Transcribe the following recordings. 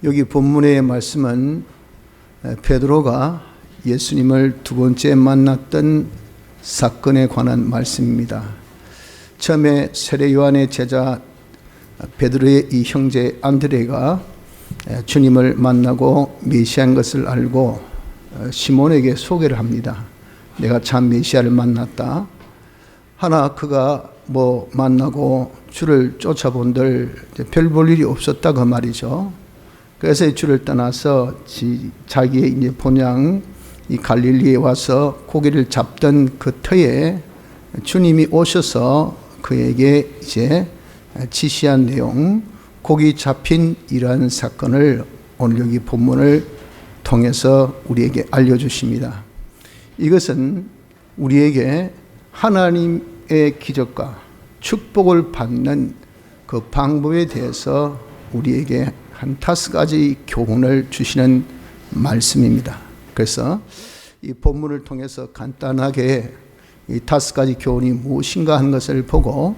여기 본문의 말씀은 베드로가 예수님을 두 번째 만났던 사건에 관한 말씀입니다. 처음에 세례 요한의 제자 베드로의 이 형제 안드레가 주님을 만나고 메시아인 것을 알고 시몬에게 소개를 합니다. 내가 참 메시아를 만났다. 하나 그가 만나고 주를 쫓아본들 별 볼 일이 없었다 그 말이죠. 그래서 주를 떠나서 자기의 이제 본향 이 갈릴리에 와서 고기를 잡던 그 터에 주님이 오셔서 그에게 이제 지시한 내용, 고기 잡힌 이러한 사건을 오늘 여기 본문을 통해서 우리에게 알려주십니다. 이것은 우리에게 하나님의 기적과 축복을 받는 그 방법에 대해서 우리에게 한 5가지 교훈을 주시는 말씀입니다. 그래서 이 본문을 통해서 간단하게 이 5가지 교훈이 무엇인가 하는 것을 보고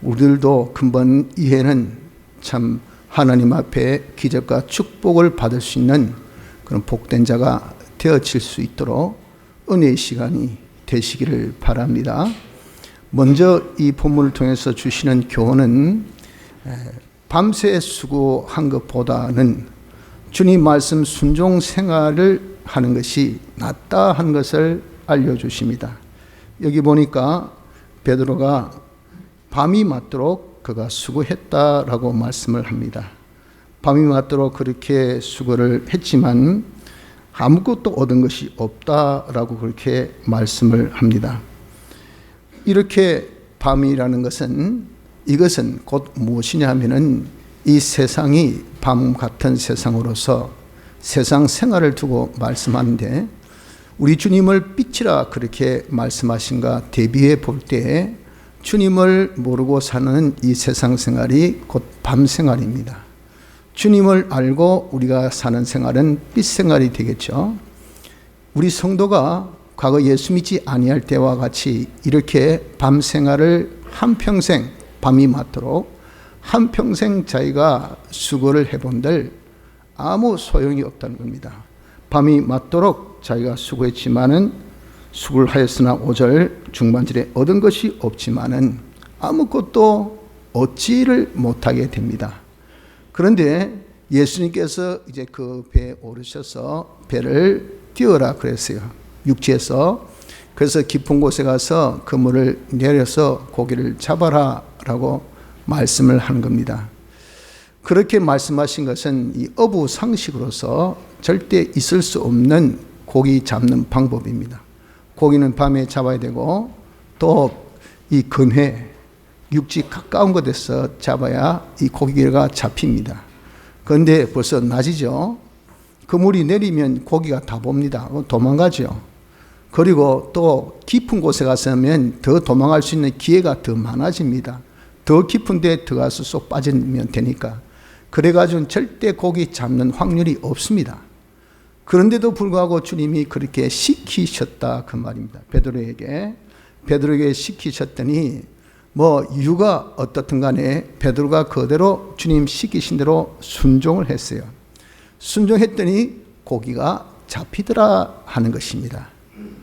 우리들도 근본 이해는 참 하나님 앞에 기적과 축복을 받을 수 있는 그런 복된 자가 되어질 수 있도록 은혜의 시간이 되시기를 바랍니다. 먼저 이 본문을 통해서 주시는 교훈은 밤새 수고한 것보다는 주님 말씀 순종 생활을 하는 것이 낫다 하는 것을 알려주십니다. 여기 보니까 베드로가 밤이 맞도록 그가 수고했다라고 말씀을 합니다. 밤이 맞도록 그렇게 수고를 했지만 아무것도 얻은 것이 없다라고 그렇게 말씀을 합니다. 이렇게 밤이라는 것은 이것은 곧 무엇이냐 하면은 이 세상이 밤 같은 세상으로서 세상 생활을 두고 말씀하는데 우리 주님을 빛이라 그렇게 말씀하신가 대비해 볼 때 주님을 모르고 사는 이 세상 생활이 곧 밤 생활입니다. 주님을 알고 우리가 사는 생활은 빛 생활이 되겠죠. 우리 성도가 과거 예수 믿지 아니할 때와 같이 이렇게 밤 생활을 한평생 밤이 맞도록 한평생 자기가 수고를 해본들 아무 소용이 없다는 겁니다. 밤이 맞도록 자기가 수고했지만은 수고를 하였으나 5절 중반절에 얻은 것이 없지만은 아무것도 얻지를 못하게 됩니다. 그런데 예수님께서 이제 그 배에 오르셔서 배를 띄우라 그랬어요. 육지에서. 그래서 깊은 곳에 가서 그물을 내려서 고기를 잡아라 라고 말씀을 하는 겁니다. 그렇게 말씀하신 것은 이 어부 상식으로서 절대 있을 수 없는 고기 잡는 방법입니다. 고기는 밤에 잡아야 되고 또 이 근회, 육지 가까운 곳에서 잡아야 이 고기가 잡힙니다. 그런데 벌써 낮이죠. 그물이 내리면 고기가 다 봅니다. 도망가죠. 그리고 또 깊은 곳에 가서면 더 도망갈 수 있는 기회가 더 많아집니다. 더 깊은 데 들어가서 쏙 빠지면 되니까. 그래가지고는 절대 고기 잡는 확률이 없습니다. 그런데도 불구하고 주님이 그렇게 시키셨다 그 말입니다. 베드로에게 시키셨더니 이유가 어떻든 간에 베드로가 그대로 주님 시키신 대로 순종을 했어요. 순종했더니 고기가 잡히더라 하는 것입니다.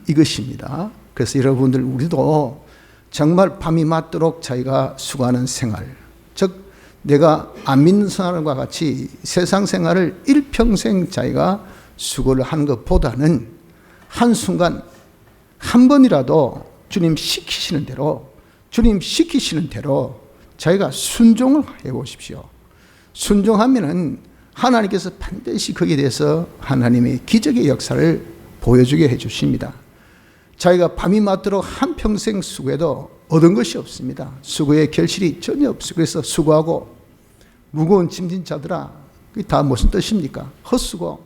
이것입니다. 그래서 여러분들 우리도 정말 밤이 맞도록 자기가 수고하는 생활, 즉 내가 안 믿는 사람과 같이 세상 생활을 일평생 자기가 수고를 하는 것보다는 한순간 한 번이라도 주님 시키시는 대로 자기가 순종을 해보십시오. 순종하면은 하나님께서 반드시 거기에 대해서 하나님의 기적의 역사를 보여주게 해주십니다. 자기가 밤이 맞도록 한평생 수고해도 얻은 것이 없습니다. 수고의 결실이 전혀 없어요. 그래서 수고하고 무거운 짐진 자들아, 그게 다 무슨 뜻입니까? 헛수고.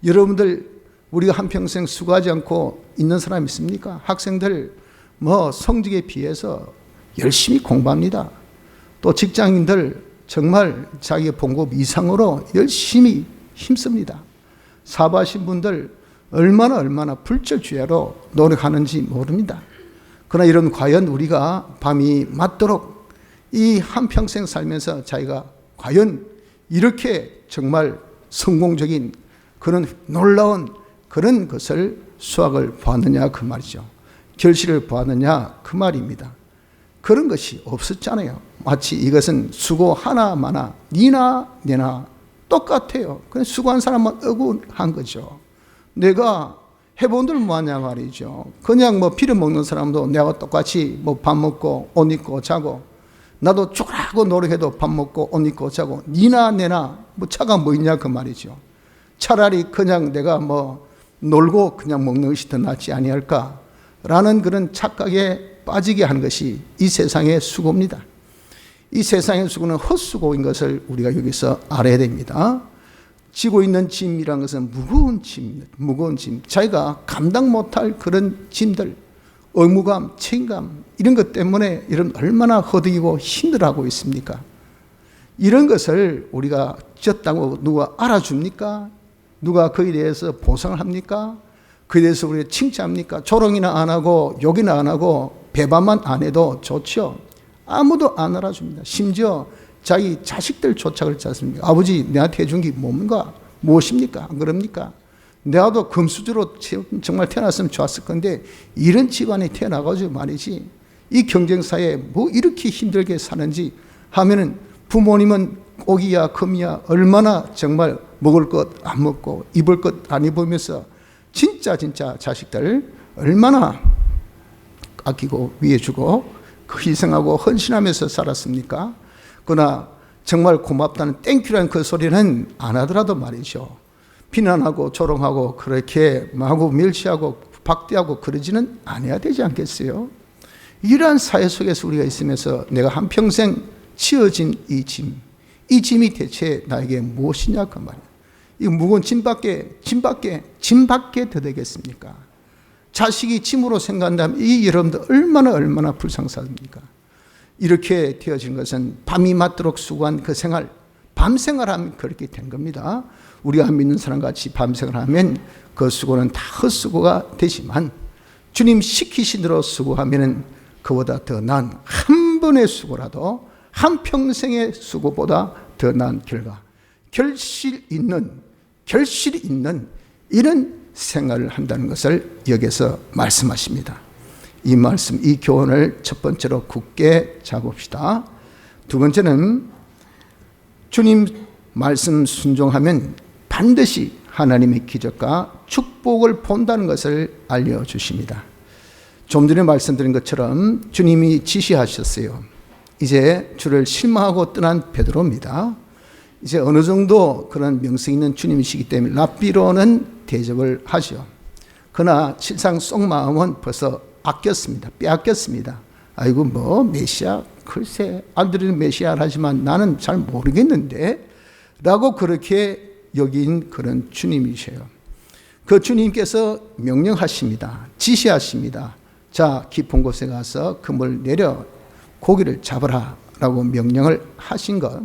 여러분들 우리가 한평생 수고하지 않고 있는 사람 있습니까? 학생들 성적에 비해서 열심히 공부합니다. 또 직장인들 정말 자기의 봉급 이상으로 열심히 힘씁니다. 사업하신 분들 얼마나 불철주야로 노력하는지 모릅니다. 그러나 이런 과연 우리가 밤이 맞도록 이 한평생 살면서 자기가 과연 이렇게 정말 성공적인 그런 놀라운 그런 것을 수확을 보았느냐 그 말이죠. 결실을 보았느냐 그 말입니다. 그런 것이 없었잖아요. 마치 이것은 수고 하나마나 니나 내나 똑같아요. 그냥 수고한 사람만 억울한 거죠. 내가 해본들 뭐하냐 말이죠. 그냥 뭐 빌어먹는 사람도 내가 똑같이 뭐 밥 먹고 옷 입고 자고, 나도 죽으라고 노력해도 밥 먹고 옷 입고 자고, 니나 내나 뭐 차가 뭐 있냐 그 말이죠. 차라리 그냥 내가 뭐 놀고 그냥 먹는 것이 더 낫지 아니할까라는 그런 착각에 빠지게 하는 것이 이 세상의 수고입니다. 이 세상의 수고는 헛수고인 것을 우리가 여기서 알아야 됩니다. 지고 있는 짐이란 것은 무거운 짐입니다. 무거운 짐. 자기가 감당 못할 그런 짐들, 의무감, 책임감, 이런 것 때문에 이런 얼마나 허덕이고 힘들어하고 있습니까? 이런 것을 우리가 졌다고 누가 알아줍니까? 누가 그에 대해서 보상을 합니까? 그에 대해서 우리가 칭찬합니까? 조롱이나 안 하고 욕이나 안 하고 배반만 안 해도 좋죠. 아무도 안 알아줍니다. 심지어 자기 자식들조차 그렇지 않습니까? 아버지 내한테 해준 게 뭡니까? 무엇입니까? 안 그럽니까? 내가도 금수저로 정말 태어났으면 좋았을 건데 이런 집안에 태어나가지고 말이지, 이 경쟁사에 뭐 이렇게 힘들게 사는지 하면은 부모님은 오기야 금이야 얼마나 정말 먹을 것 안 먹고 입을 것 안 입으면서 진짜 자식들 얼마나 아끼고 위해주고 희생하고 헌신하면서 살았습니까? 그러나 정말 고맙다는 땡큐라는 그 소리는 안 하더라도 말이죠, 비난하고 조롱하고 그렇게 마구 멸시하고 박대하고 그러지는 않아야 되지 않겠어요? 이러한 사회 속에서 우리가 있으면서 내가 한평생 치어진 이 짐이 대체 나에게 무엇이냐 그 말이에요. 이 무거운 짐밖에 더 되겠습니까? 자식이 짐으로 생각한다면 이 여러분들 얼마나 불쌍사입니까? 이렇게 되어진 것은 밤이 맞도록 수고한 그 생활, 밤생활하면 그렇게 된 겁니다. 우리가 믿는 사람같이 밤생활하면 그 수고는 다 헛수고가 되지만 주님 시키신 대로 수고하면 그보다 더 나은 한 번의 수고라도 한평생의 수고보다 더 나은 결과, 결실이 있는 이런 생활을 한다는 것을 여기서 말씀하십니다. 이 말씀, 이 교훈을 첫 번째로 굳게 잡읍시다. 두 번째는 주님 말씀 순종하면 반드시 하나님의 기적과 축복을 본다는 것을 알려주십니다. 좀 전에 말씀드린 것처럼 주님이 지시하셨어요. 이제 주를 실망하고 떠난 베드로입니다. 이제 어느 정도 그런 명성 있는 주님이시기 때문에 랍비로는 대접을 하죠. 그러나 실상 속마음은 벌써 빼앗겼습니다. 아이고 뭐 메시아, 글쎄 아들은 메시아를 하지만 나는 잘 모르겠는데 라고 그렇게 여긴 그런 주님이셔요. 그 주님께서 명령하십니다. 지시하십니다. 자, 깊은 곳에 가서 그물 내려 고기를 잡으라 라고 명령을 하신 것,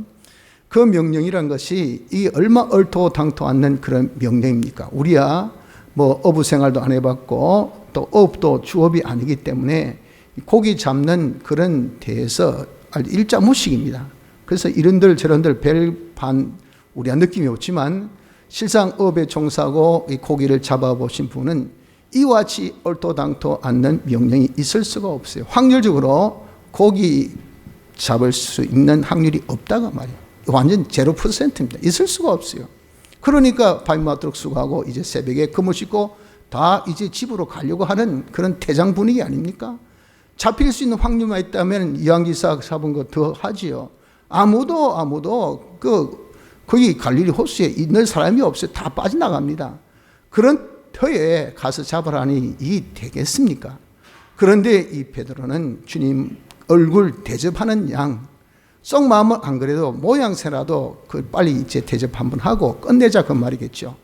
그 명령이란 것이 이 얼마 얼토당토 않는 그런 명령입니까? 우리야 뭐 어부 생활도 안 해봤고 또 어업도 주업이 아니기 때문에 고기 잡는 그런 데에서 일자무식입니다. 그래서 이런들 저런들 별반 우리가 느낌이 없지만 실상 어업에 종사하고 이 고기를 잡아보신 분은 이와 같이 얼토당토 않는 명령이 있을 수가 없어요. 확률적으로 고기 잡을 수 있는 확률이 없다가 말이에요. 완전 0%입니다. 있을 수가 없어요. 그러니까 밤이 맞도록 수고하고 이제 새벽에 그물 씻고 다 이제 집으로 가려고 하는 그런 대장 분위기 아닙니까? 잡힐 수 있는 확률만 있다면 이왕기사 잡은 거 더 하지요. 아무도 거기 갈릴리 호수에 있는 사람이 없어요. 다 빠져나갑니다. 그런 터에 가서 잡으라니 이 되겠습니까? 그런데 이 베드로는 주님 얼굴 대접하는 양, 속마음은 안 그래도 모양새라도 그 빨리 이제 대접 한번 하고 끝내자 그 말이겠죠.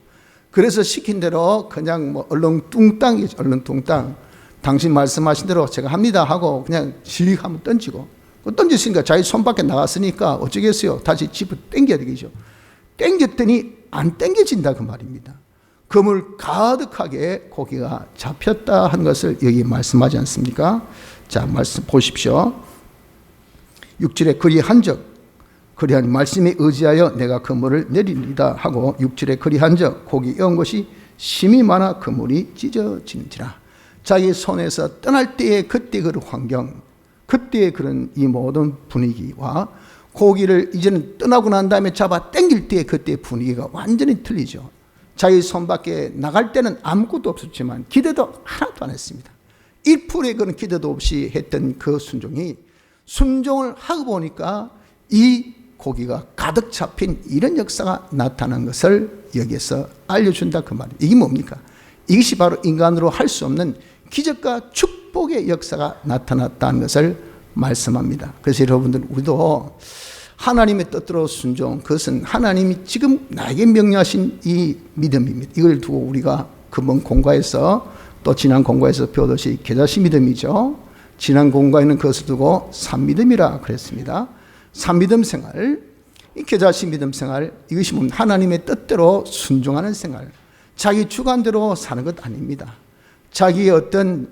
그래서 시킨 대로 그냥 뭐 얼렁뚱땅이죠. 얼렁뚱땅. 당신 말씀하신 대로 제가 합니다 하고 그냥 씩 한번 던지고, 던졌으니까 자기 손밖에 나갔으니까 어쩌겠어요. 다시 집을 당겨야 되겠죠. 당겼더니 안 당겨진다 그 말입니다. 그물 가득하게 고기가 잡혔다 한 것을 여기 말씀하지 않습니까? 자, 말씀 보십시오. 6절에 그리 한적 그리한 말씀에 의지하여 내가 그물을 내리리다 하고 6절에 그리한즉 고기 연 것이 심이 많아 그물이 찢어지는지라. 자기 손에서 떠날 때의 그때 그 환경, 그때의 그런 이 모든 분위기와 고기를 이제는 떠나고 난 다음에 잡아 당길 때의 그때의 분위기가 완전히 틀리죠. 자기 손 밖에 나갈 때는 아무것도 없었지만 기대도 하나도 안 했습니다. 1%의 그런 기대도 없이 했던 그 순종을 하고 보니까 이 고기가 가득 잡힌 이런 역사가 나타난 것을 여기에서 알려준다 그 말이에요. 이게 뭡니까? 이것이 바로 인간으로 할 수 없는 기적과 축복의 역사가 나타났다는 것을 말씀합니다. 그래서 여러분들, 우리도 하나님의 뜻대로 순종, 그것은 하나님이 지금 나에게 명령하신 이 믿음입니다. 이걸 두고 우리가 금번 공과에서 또 지난 공과에서 배우듯이 겨자씨 믿음이죠. 지난 공과에는 그것을 두고 산믿음이라 그랬습니다. 산믿음 생활, 이 겨자씨 믿음 생활, 이것이 뭡니까? 하나님의 뜻대로 순종하는 생활, 자기 주관대로 사는 것 아닙니다. 자기의 어떤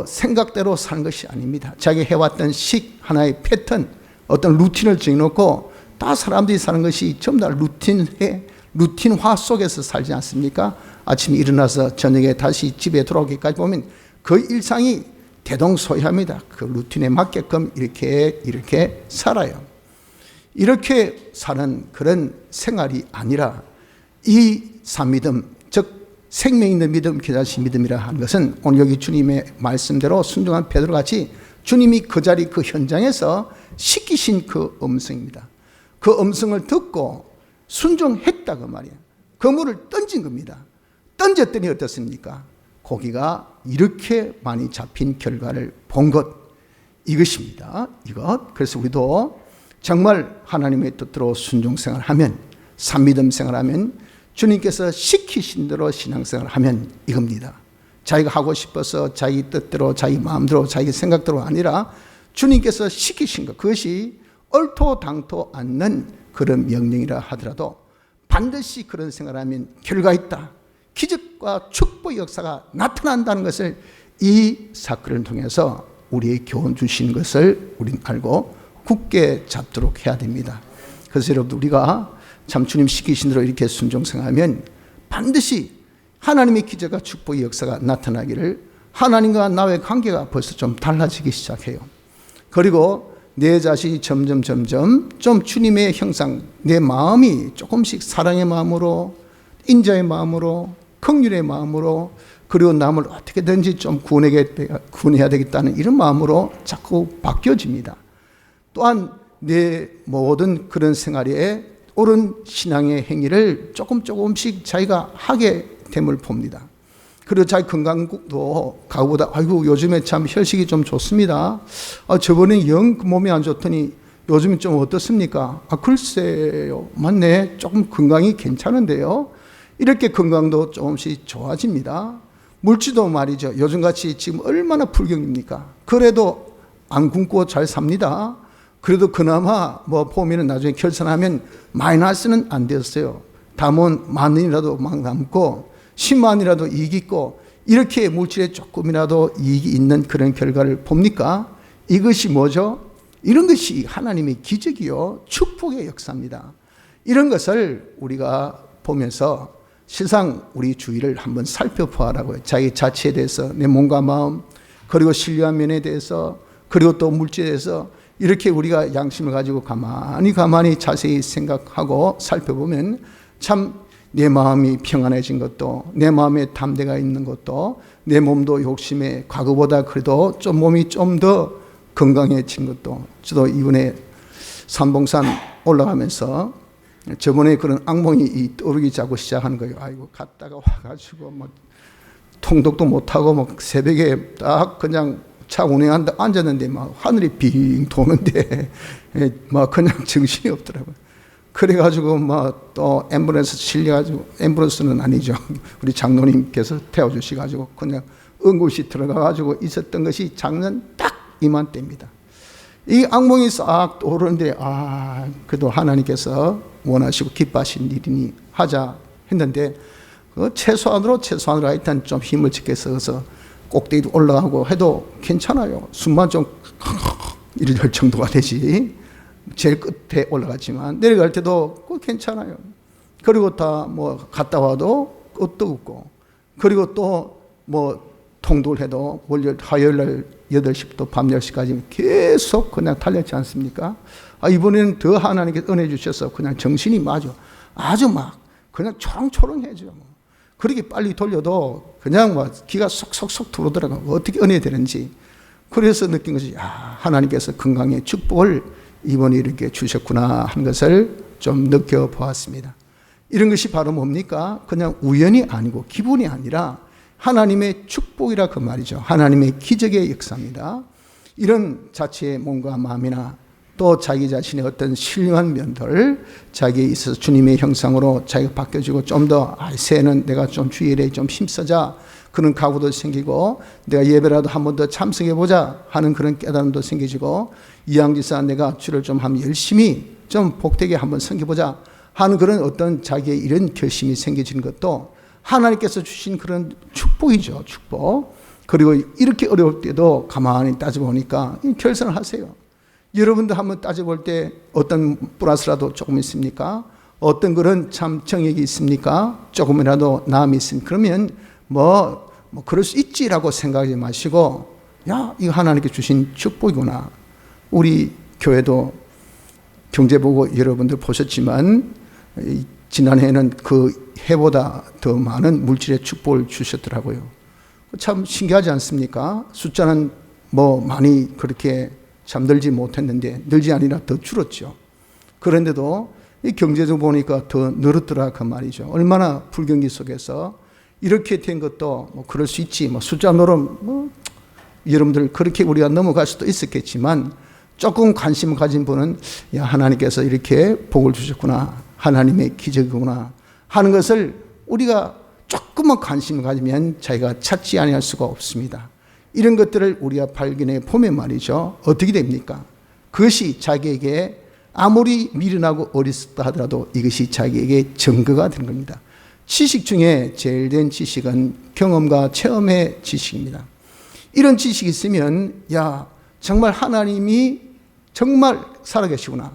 생각대로 사는 것이 아닙니다. 자기 해왔던 하나의 패턴, 어떤 루틴을 정해놓고 다 사람들이 사는 것이 전부 다 루틴화 속에서 살지 않습니까? 아침에 일어나서 저녁에 다시 집에 돌아오기까지 보면 그 일상이 대동소이합니다. 그 루틴에 맞게끔 이렇게 살아요. 이렇게 사는 그런 생활이 아니라 이 산믿음, 즉 생명 있는 믿음, 겨자씨 믿음이라 하는 것은 오늘 여기 주님의 말씀대로 순종한 베드로같이 주님이 그 자리 그 현장에서 시키신 그 음성입니다. 그 음성을 듣고 순종했다 그 말이에요. 그물을 던진 겁니다. 던졌더니 어떻습니까? 고기가 이렇게 많이 잡힌 결과를 본 것, 이것입니다. 그래서 우리도 정말 하나님의 뜻대로 순종생활하면, 산믿음 생활하면, 주님께서 시키신 대로 신앙생활하면 이겁니다. 자기가 하고 싶어서 자기 뜻대로, 자기 마음대로, 자기 생각대로 아니라 주님께서 시키신 것, 그것이 얼토당토 않는 그런 명령이라 하더라도 반드시 그런 생활하면 결과 있다, 기적과 축복의 역사가 나타난다는 것을 이 사건을 통해서 우리의 교훈 주신 것을 우리는 알고 굳게 잡도록 해야 됩니다. 그래서 여러분, 우리가 참 주님 시키신 대로 이렇게 순종생하면 반드시 하나님의 기적과 축복의 역사가 나타나기를, 하나님과 나의 관계가 벌써 좀 달라지기 시작해요. 그리고 내 자신이 점점 좀 주님의 형상, 내 마음이 조금씩 사랑의 마음으로, 인자의 마음으로, 긍휼의 마음으로, 그리고 남을 어떻게든지 좀 구원해야 되겠다는 이런 마음으로 자꾸 바뀌어집니다. 또한 내 모든 그런 생활에 옳은 신앙의 행위를 조금씩 자기가 하게 됨을 봅니다. 그리고 자기 건강도 가구보다 아이고 요즘에 참 혈식이 좀 좋습니다. 저번에 영 몸이 안 좋더니 요즘은 좀 어떻습니까? 글쎄요, 맞네, 조금 건강이 괜찮은데요. 이렇게 건강도 조금씩 좋아집니다. 물질도 말이죠, 요즘같이 지금 얼마나 불경입니까? 그래도 안 굶고 잘 삽니다. 그래도 그나마 보면은 나중에 결산하면 마이너스는 안 되었어요. 담은 10,000원이라도 막 남고 10만이라도 이익이 있고, 이렇게 물질에 조금이라도 이익이 있는 그런 결과를 봅니까? 이것이 뭐죠? 이런 것이 하나님의 기적이요, 축복의 역사입니다. 이런 것을 우리가 보면서 실상 우리 주위를 한번 살펴보라고요. 자기 자체에 대해서, 내 몸과 마음, 그리고 신뢰한 면에 대해서, 그리고 또 물질에 대해서 이렇게 우리가 양심을 가지고 가만히 자세히 생각하고 살펴보면 참 내 마음이 평안해진 것도, 내 마음에 담대가 있는 것도, 내 몸도 욕심에 과거보다 그래도 좀 몸이 좀 더 건강해진 것도. 저도 이번에 삼봉산 올라가면서 저번에 그런 악몽이 떠오르기 자꾸 시작하는 거예요. 아이고, 갔다가 와가지고 막 통독도 못하고 막 새벽에 딱 그냥 차 운행한다 앉았는데 막 하늘이 빙 도는데 막 그냥 정신이 없더라고요. 그래가지고 막 또 앰뷸런스 실려가지고, 앰뷸런스는 아니죠, 우리 장로님께서 태워주셔가지고 그냥 응급실 들어가가지고 있었던 것이 작년 딱 이맘때입니다. 이 악몽이 싹 떠오르는데 그래도 하나님께서 원하시고 기뻐하신 일이니 하자 했는데, 최소한으로 하여튼 좀 힘을 짓게 써서 꼭대기도 올라가고 해도 괜찮아요. 숨만 좀 이럴 정도가 되지. 제일 끝에 올라갔지만 내려갈 때도 괜찮아요. 그리고 다 뭐 갔다 와도 끝도 없고, 그리고 또 뭐 통도를 해도 월요일, 화요일 날 8시부터 밤 10시까지 계속 그냥 달렸지 않습니까? 이번에는 더 하나님께서 은혜 주셔서 그냥 정신이 아주 막 그냥 초롱초롱해져. 그렇게 빨리 돌려도 그냥 막 기가 속속속 들어오더라고요. 어떻게 은혜 되는지. 그래서 느낀 것이, 하나님께서 건강의 축복을 이번에 이렇게 주셨구나 하는 것을 좀 느껴보았습니다. 이런 것이 바로 뭡니까? 그냥 우연이 아니고 기분이 아니라 하나님의 축복이라 그 말이죠. 하나님의 기적의 역사입니다. 이런 자체의 몸과 마음이나 또 자기 자신의 어떤 신령한 면들, 자기에 있어서 주님의 형상으로 자기가 바뀌어지고 좀 더 새해는 내가 좀 주일에 좀 힘쓰자, 그런 각오도 생기고, 내가 예배라도 한 번 더 참석해보자 하는 그런 깨달음도 생기지고, 이왕지사 내가 주를 좀 한번 열심히 좀 복되게 한번 섬겨보자 하는 그런 어떤 자기의 이런 결심이 생겨지는 것도 하나님께서 주신 그런 축복이죠. 축복. 그리고 이렇게 어려울 때도 가만히 따져보니까 결산을 하세요. 여러분도 한번 따져볼 때 어떤 플러스라도 조금 있습니까? 어떤 그런 참 정액이 있습니까? 조금이라도 남이 있습니까? 그러면 뭐 그럴 수 있지라고 생각하지 마시고, 야, 이거 하나님께 주신 축복이구나. 우리 교회도 경제 보고 여러분들 보셨지만 지난해에는 그 해보다 더 많은 물질의 축복을 주셨더라고요. 참 신기하지 않습니까? 숫자는 뭐 많이 그렇게 잠들지 못했는데 늘지 아니라 더 줄었죠. 그런데도 이 경제적으로 보니까 더 늘었더라 그 말이죠. 얼마나 불경기 속에서 이렇게 된 것도 뭐 그럴 수 있지. 뭐 숫자 노름 여러분들 그렇게 우리가 넘어갈 수도 있었겠지만, 조금 관심을 가진 분은 야, 하나님께서 이렇게 복을 주셨구나, 하나님의 기적이구나 하는 것을 우리가 조금만 관심을 가지면 자기가 찾지 아니할 수가 없습니다. 이런 것들을 우리가 발견해 보면 말이죠, 어떻게 됩니까? 그것이 자기에게 아무리 미련하고 어리석다 하더라도 이것이 자기에게 증거가 되는 겁니다. 지식 중에 제일 된 지식은 경험과 체험의 지식입니다. 이런 지식이 있으면, 야, 정말 하나님이 정말 살아계시구나,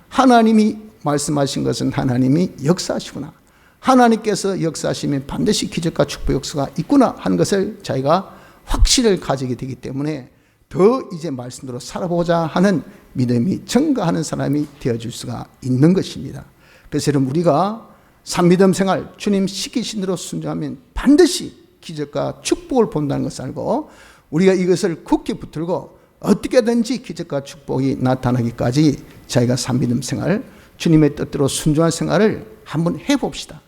하나님이 말씀하신 것은 하나님이 역사하시구나, 하나님께서 역사하시면 반드시 기적과 축복 역사가 있구나 하는 것을 자기가 확신을 가지게 되기 때문에 더 이제 말씀대로 살아보자 하는 믿음이 증가하는 사람이 되어줄 수가 있는 것입니다. 그래서 여러분, 우리가 산믿음 생활, 주님 시키신 대로 순종하면 반드시 기적과 축복을 본다는 것을 알고, 우리가 이것을 굳게 붙들고 어떻게든지 기적과 축복이 나타나기까지 자기가 산믿음 생활, 주님의 뜻대로 순종할 생활을 한번 해봅시다.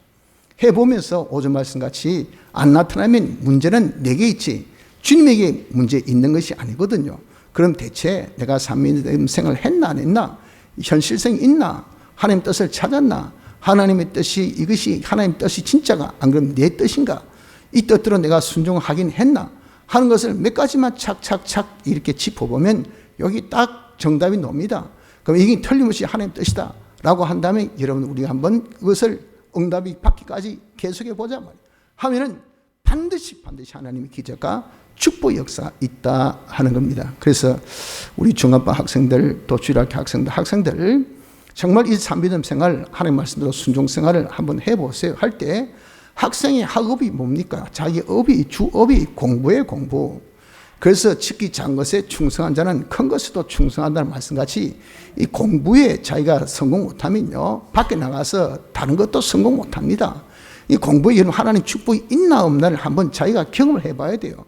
해보면서 오전 말씀같이 안 나타나면 문제는 내게 있지 주님에게 문제 있는 것이 아니거든요. 그럼 대체 내가 산민의 생활을 했나 안 했나? 현실성이 있나? 하나님 뜻을 찾았나? 하나님의 뜻이, 이것이 하나님 뜻이 진짜가? 안 그러면 내 뜻인가? 이 뜻대로 내가 순종하긴 했나? 하는 것을 몇 가지만 착착착 이렇게 짚어보면 여기 딱 정답이 나옵니다. 그럼 이게 틀림없이 하나님 뜻이다 라고 한다면, 여러분, 우리가 한번 그것을 응답이 받기까지 계속해 보자 말이에요. 하면은 반드시 하나님의 기적과 축복 역사가 있다 하는 겁니다. 그래서 우리 중학교 학생들, 또 주일학교 학생들 정말 이 산믿음 생활, 하나님 말씀대로 순종 생활을 한번 해보세요. 할 때 학생의 학업이 뭡니까? 자기 업이, 주업이 공부예요, 공부. 그래서 특히 작은 것에 충성한 자는 큰 것에도 충성한다는 말씀같이 이 공부에 자기가 성공 못하면요, 밖에 나가서 다른 것도 성공 못합니다. 이 공부에 하나님 축복이 있나 없나를 한번 자기가 경험을 해봐야 돼요.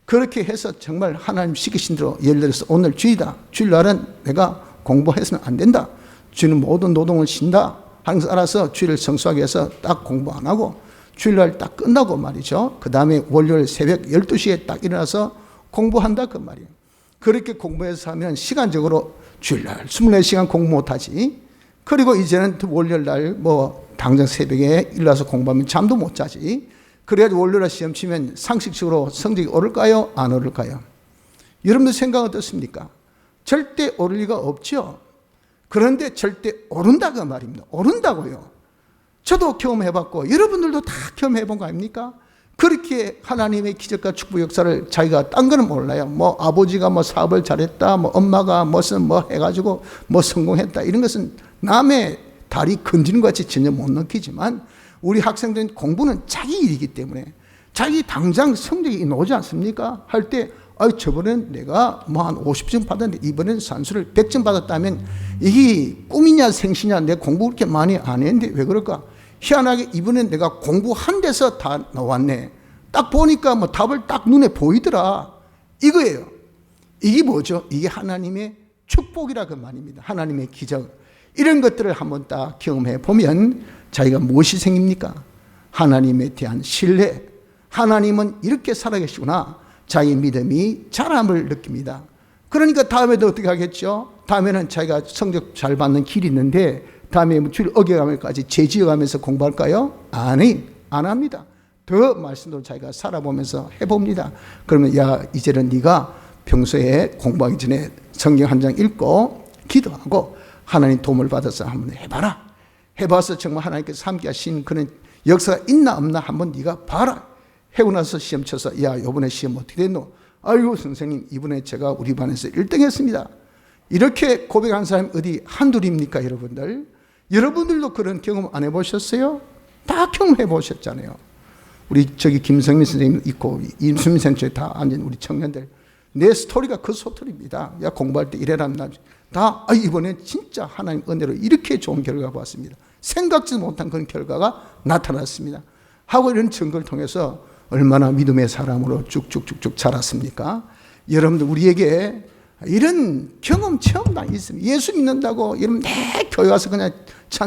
그렇게 해서 정말 하나님 시키신 대로, 예를 들어서 오늘 주일이다, 주일날은 내가 공부해서는 안 된다, 주일은 모든 노동을 쉰다 하는 것을 알아서 주일을 성수하게 해서 딱 공부 안 하고 주일날 딱 끝나고 말이죠, 그 다음에 월요일 새벽 12시에 딱 일어나서 공부한다 그 말이에요. 그렇게 공부해서 하면 시간적으로 주일날 24시간 공부 못하지. 그리고 이제는 월요일날 뭐 당장 새벽에 일어나서 공부하면 잠도 못 자지. 그래야지 월요일날 시험 치면 상식적으로 성적이 오를까요? 안 오를까요? 여러분들 생각 어떻습니까? 절대 오를 리가 없죠. 그런데 절대 오른다 그 말입니다. 오른다고요. 저도 경험해봤고 여러분들도 다 경험해본 거 아닙니까? 그렇게 하나님의 기적과 축복 역사를 자기가 딴 거는 몰라요. 뭐 아버지가 뭐 사업을 잘했다, 뭐 엄마가 무슨 뭐 해가지고 뭐 성공했다, 이런 것은 남의 다리 건지는 것 같이 전혀 못 느끼지만, 우리 학생들은 공부는 자기 일이기 때문에 자기 당장 성적이 나오지 않습니까? 할 때 저번엔 내가 뭐 한 50점 받았는데 이번엔 산수를 100점 받았다면 이게 꿈이냐 생시냐, 내 공부 그렇게 많이 안 했는데 왜 그럴까? 희한하게 이번엔 내가 공부한 데서 다 나왔네. 딱 보니까 뭐 답을 딱 눈에 보이더라. 이거예요. 이게 뭐죠? 이게 하나님의 축복이라 그 말입니다. 하나님의 기적. 이런 것들을 한번 딱 경험해 보면 자기가 무엇이 생깁니까? 하나님에 대한 신뢰. 하나님은 이렇게 살아계시구나. 자기 믿음이 자람을 느낍니다. 그러니까 다음에도 어떻게 하겠죠? 다음에는 자기가 성적 잘 받는 길이 있는데 다음에 주일 어겨가면까지 재지어가면서 공부할까요? 안 합니다. 더 말씀도 자기가 살아보면서 해봅니다. 그러면 야, 이제는 네가 평소에 공부하기 전에 성경 한 장 읽고 기도하고 하나님 도움을 받아서 한번 해봐라. 해봐서 정말 하나님께서 함께 하신 그런 역사가 있나 없나 한번 네가 봐라. 해고 나서 시험 쳐서 야, 이번에 시험 어떻게 됐노? 아이고 선생님, 이번에 제가 우리 반에서 1등 했습니다. 이렇게 고백한 사람이 어디 한둘입니까? 여러분들도 그런 경험 안 해보셨어요? 다 경험해 보셨잖아요. 우리 저기 김성민 선생님 있고 임수민 선생님 다 앉은 우리 청년들, 내 스토리가 그 스토리입니다. 야, 공부할 때 이래라 다 이번에 진짜 하나님 은혜로 이렇게 좋은 결과가 왔습니다. 생각지 못한 그런 결과가 나타났습니다. 하고 이런 증거를 통해서 얼마나 믿음의 사람으로 쭉쭉쭉쭉 자랐습니까? 여러분들 우리에게 이런 경험 체험담이 있습니다. 예수 믿는다고 여러분 내 교회 와서 그냥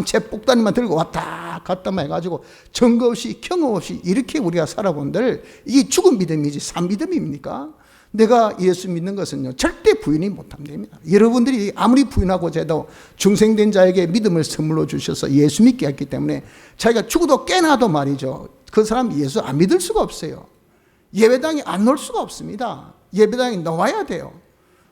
제 복다니만 들고 왔다 갔다만 해가지고 증거 없이 경험 없이 이렇게 우리가 살아본들, 이게 죽은 믿음이지 산 믿음입니까? 내가 예수 믿는 것은요 절대 부인이 못합니다. 여러분들이 아무리 부인하고자 해도 중생된 자에게 믿음을 선물로 주셔서 예수 믿게 했기 때문에 자기가 죽어도 깨나도 말이죠, 그 사람 예수 안 믿을 수가 없어요. 예배당에 안 놓을 수가 없습니다. 예배당에 나와야 돼요.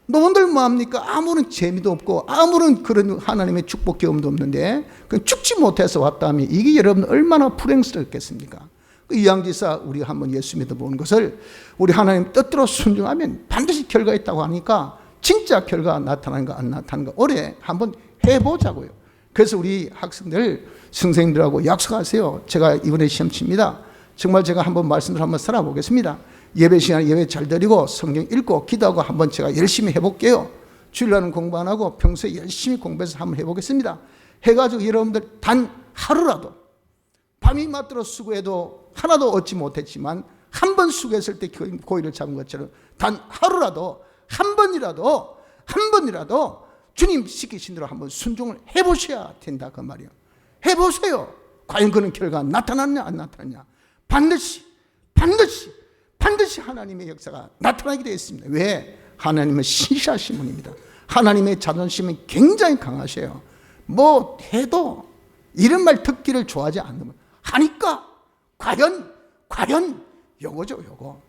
너희들 뭐합니까? 아무런 재미도 없고 아무런 그런 하나님의 축복 경험도 없는데 죽지 못해서 왔다면 이게 여러분 얼마나 불행스럽겠습니까? 이양지사 우리가 한번 예수 믿어보는 것을 우리 하나님 뜻대로 순종하면 반드시 결과가 있다고 하니까 진짜 결과가 나타나는가 안 나타나는가 올해 한번 해보자고요. 그래서 우리 학생들 선생님들하고 약속하세요. 제가 이번에 시험 칩니다. 정말 제가 한번 말씀을 한번 살아보겠습니다. 예배 시간에 예배 잘 드리고 성경 읽고 기도하고 한번 제가 열심히 해볼게요. 주일날은 공부 안 하고 평소에 열심히 공부해서 한번 해보겠습니다. 해가지고 여러분들 단 하루라도 밤이 맞도록 수고해도 하나도 얻지 못했지만 한 번 수고했을 때 고의를 잡은 것처럼 단 하루라도 한 번이라도 주님 시키신 대로 한번 순종을 해보셔야 된다 그 말이에요. 해보세요. 과연 그런 결과가 나타났냐 안 나타났냐. 반드시 하나님의 역사가 나타나게 되어 있습니다. 왜? 하나님은 신실하신 분입니다. 하나님의 자존심은 굉장히 강하셔요. 뭐 해도 이런 말 듣기를 좋아하지 않는, 하니까 과연 요거죠. 요거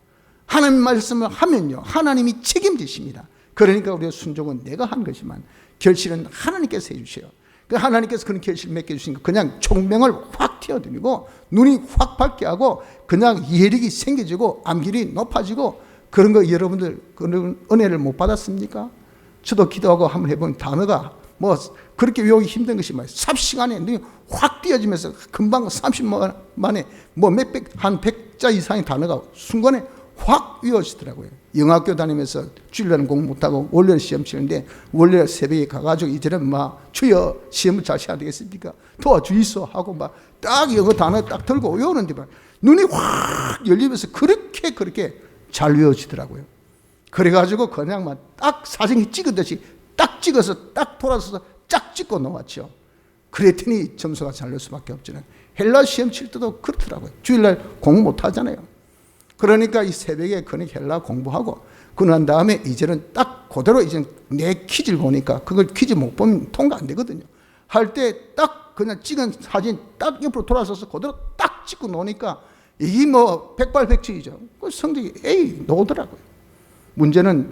하나님 말씀을 하면요 하나님이 책임지십니다. 그러니까 우리의 순종은 내가 한 것이지만 결실은 하나님께서 해주셔요. 그 하나님께서 그런 결실을 맺게 해주시니까 그냥 총명을 확 튀어드리고 눈이 확 밝게 하고 그냥 이해력이 생겨지고 암길이 높아지고, 그런 거 여러분들 그런 은혜를 못 받았습니까? 저도 기도하고 한번 해보면 단어가 뭐 그렇게 외우기 힘든 것이 말이에요. 삽시간에 눈이 확 띄어지면서 금방 30분 만에 뭐 몇백, 한 100자 이상의 단어가 순간에 확 외워지더라고요. 영학교 다니면서 주일날은 공부 못하고 월요일 시험 치는데 월요일 새벽에 가가지고 이제는 막 주여 시험을 잘 쳐야 되겠습니까? 도와주이소 하고 막 딱 영어 단어 딱 들고 외우는데 막 눈이 확 열리면서 그렇게 잘 외워지더라고요. 그래가지고 그냥 막 딱 사진 찍듯이 딱 찍어서 딱 돌아서서 쫙 찍고 놓았죠. 그랬더니 점수가 잘 날 수밖에 없잖아요. 헬라 시험 칠 때도 그렇더라고요. 주일날 공부 못하잖아요. 그러니까 이 새벽에 그냥 헬라 공부하고 그난 다음에 이제는 딱 그대로 이제 내 퀴즈를 보니까 그걸 퀴즈 못 보면 통과 안 되거든요. 할 때 딱 그냥 찍은 사진 딱 옆으로 돌아서서 그대로 딱 찍고 노니까 이게 뭐 백발백중이죠. 그 성적이 A 나오더라고요. 문제는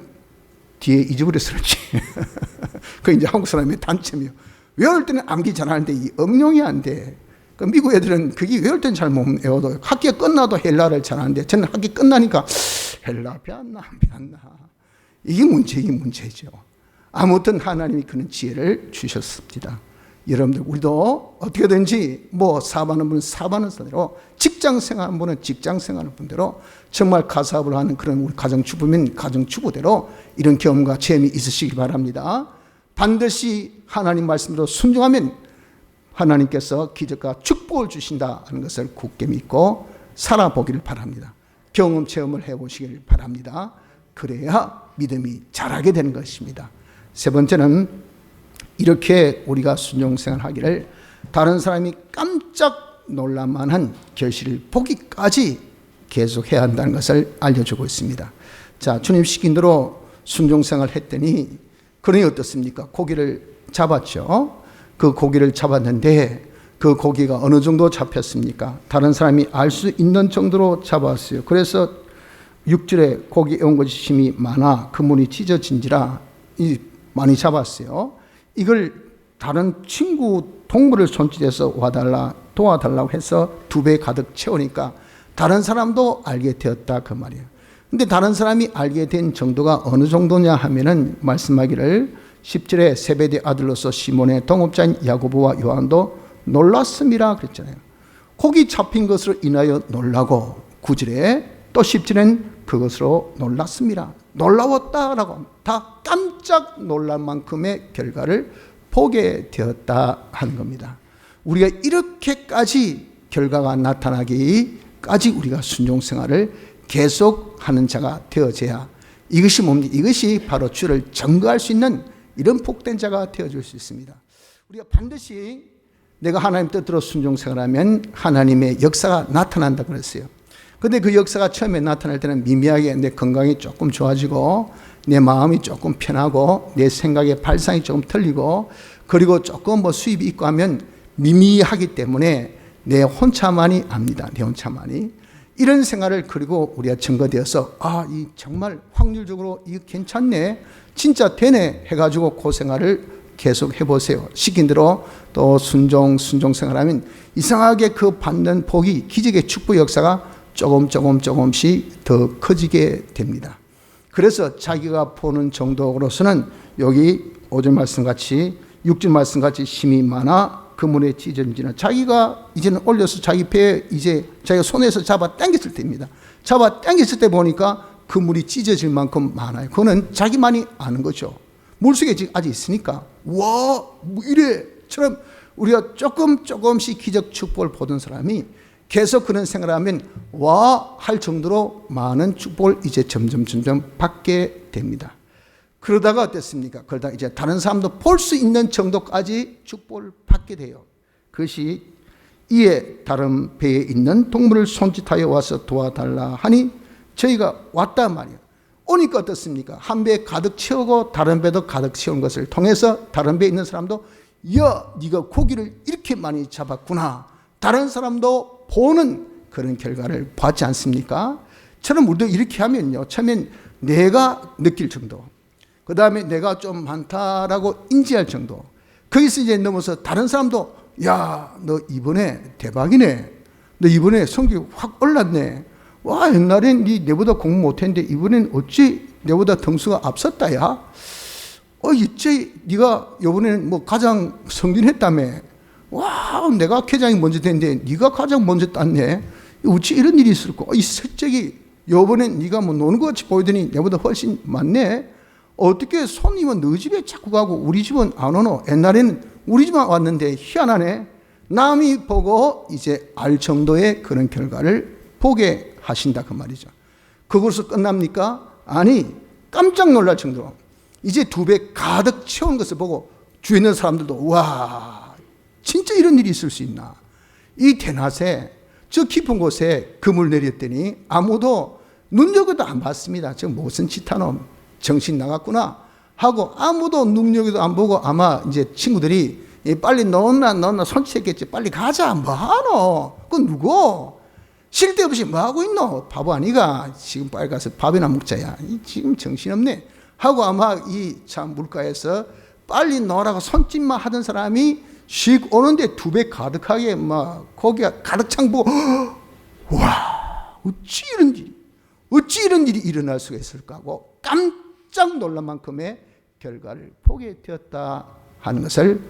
뒤에 잊어버렸을지. 그 이제 한국 사람의 단점이요. 외울 때는 암기 잘하는데 이 응용이 안 돼. 그 미국 애들은 그게 외울 땐 잘 못 외워도 학기 끝나도 헬라를 잘하는데 저는 학기 끝나니까 헬라 배웠나 이게 문제죠. 아무튼 하나님이 그런 지혜를 주셨습니다. 여러분들 우리도 어떻게든지 사업하는 분은 사업하는 분대로, 직장 생활하는 분은 직장 생활하는 분대로, 정말 가사업을 하는 그런 우리 가정주부면 가정주부대로 이런 경험과 체험이 있으시기 바랍니다. 반드시 하나님 말씀대로 순종하면 하나님께서 기적과 축복을 주신다 하는 것을 굳게 믿고 살아보기를 바랍니다. 경험 체험을 해보시길 바랍니다. 그래야 믿음이 자라게 되는 것입니다. 세 번째는 이렇게 우리가 순종생활 하기를 다른 사람이 깜짝 놀랄만한 결실을 보기까지 계속해야 한다는 것을 알려주고 있습니다. 자, 주님 시킨 대로 순종생활 했더니 그러니 어떻습니까? 고기를 잡았죠. 그 고기를 잡았는데 그 고기가 어느 정도 잡혔습니까? 다른 사람이 알 수 있는 정도로 잡았어요. 그래서 6절에 고기에 온 것이 심히 많아 그물이 찢어진지라 많이 잡았어요. 이걸 다른 친구 동물을 손짓해서 도와달라고 해서 2배 가득 채우니까 다른 사람도 알게 되었다 그 말이에요. 근데 다른 사람이 알게 된 정도가 어느 정도냐 하면은 말씀하기를 10절에 세베대 아들로서 시몬의 동업자인 야고보와 요한도 놀랐음이라 그랬잖아요. 고기 잡힌 것으로 인하여 놀라고 9절에 또 10절엔 그것으로 놀랐습니다. 놀라웠다라고 다 깜짝 놀랄 만큼의 결과를 보게 되었다 하는 겁니다. 우리가 이렇게까지 결과가 나타나기까지 우리가 순종생활을 계속하는 자가 되어져야 이것이 뭡니까? 이것이 바로 주를 증거할 수 있는 이런 복된 자가 되어줄 수 있습니다. 우리가 반드시 내가 하나님 뜻대로 순종생활하면 하나님의 역사가 나타난다 그랬어요. 근데 그 역사가 처음에 나타날 때는 미미하게 내 건강이 조금 좋아지고 내 마음이 조금 편하고 내 생각의 발상이 조금 틀리고 그리고 조금 수입이 있고 하면 미미하기 때문에 내 혼자만이 압니다. 내 혼자만이. 이런 생활을 그리고 우리가 증거되어서 이 정말 확률적으로 이거 괜찮네, 진짜 되네 해가지고 그 생활을 계속 해보세요. 시킨 대로 또 순종 생활하면 이상하게 그 받는 복이 기적의 축복 역사가 조금씩 더 커지게 됩니다. 그래서 자기가 보는 정도로서는 여기 5절 말씀같이 6절 말씀같이 심이 많아 그물에 찢어지는 자기가 이제는 올려서 자기 배에 이제 자기가 손에서 잡아 당겼을 때입니다. 잡아 당겼을 때 보니까 그물이 찢어질 만큼 많아요. 그거는 자기만이 아는 거죠. 물속에 지금 아직 있으니까 이래처럼 우리가 조금씩 기적 축복을 보던 사람이 계속 그런 생활을 하면 할 정도로 많은 축복을 이제 점점 받게 됩니다. 그러다가 어땠습니까? 그러다가 이제 다른 사람도 볼 수 있는 정도까지 축복을 받게 돼요. 그것이 이에 다른 배에 있는 동물을 손짓하여 와서 도와달라 하니 저희가 왔단 말이에요. 오니까 어떻습니까? 한 배 가득 채우고 다른 배도 가득 채운 것을 통해서 다른 배에 있는 사람도 네가 고기를 이렇게 많이 잡았구나. 다른 사람도 보는 그런 결과를 봤지 않습니까? 저는 우리도 이렇게 하면요. 처음엔 내가 느낄 정도, 그 다음에 내가 좀 많다라고 인지할 정도, 거기서 이제 넘어서 다른 사람도 너 이번에 대박이네. 너 이번에 성격이 확 올랐네. 옛날엔 내보다 공부 못했는데 이번엔 어찌 내보다 등수가 앞섰다 야. 어찌 네가 이번에는 가장 성진했다며. 내가 회장이 먼저 됐는데 네가 가장 먼저 땄네. 어찌 이런 일이 있을까? 이 실적이 이번엔 네가 노는 것 같이 보이더니 내보다 훨씬 많네. 어떻게 손님은 너희 집에 자꾸 가고 우리 집은 안 오노? 옛날에는 우리 집만 왔는데 희한하네. 남이 보고 이제 알 정도의 그런 결과를 보게 하신다 그 말이죠. 그것으로 끝납니까? 아니, 깜짝 놀랄 정도로 이제 2배 가득 채운 것을 보고 주위에 있는 사람들도 진짜 이런 일이 있을 수 있나? 이 대낮에 저 깊은 곳에 금을 내렸더니 아무도 눈여겨도 안 봤습니다. 저 무슨 짓하노? 정신 나갔구나 하고 아무도 눈여겨도 안 보고 아마 이제 친구들이 빨리 넣었나 손치했겠지. 빨리 가자. 뭐하노? 그건 누구? 쓸데없이 뭐하고 있노? 바보 아니가? 지금 빨리 가서 밥이나 먹자야. 지금 정신없네 하고 아마 이 참 물가에서 빨리 넣으라고 손짓만 하던 사람이 씩 오는데 두 배 가득하게 막 고기가 가득 찬 보고 와, 어찌 이런 일이 일어날 수가 있을까 하고 깜짝 놀랄 만큼의 결과를 보게 되었다 하는 것을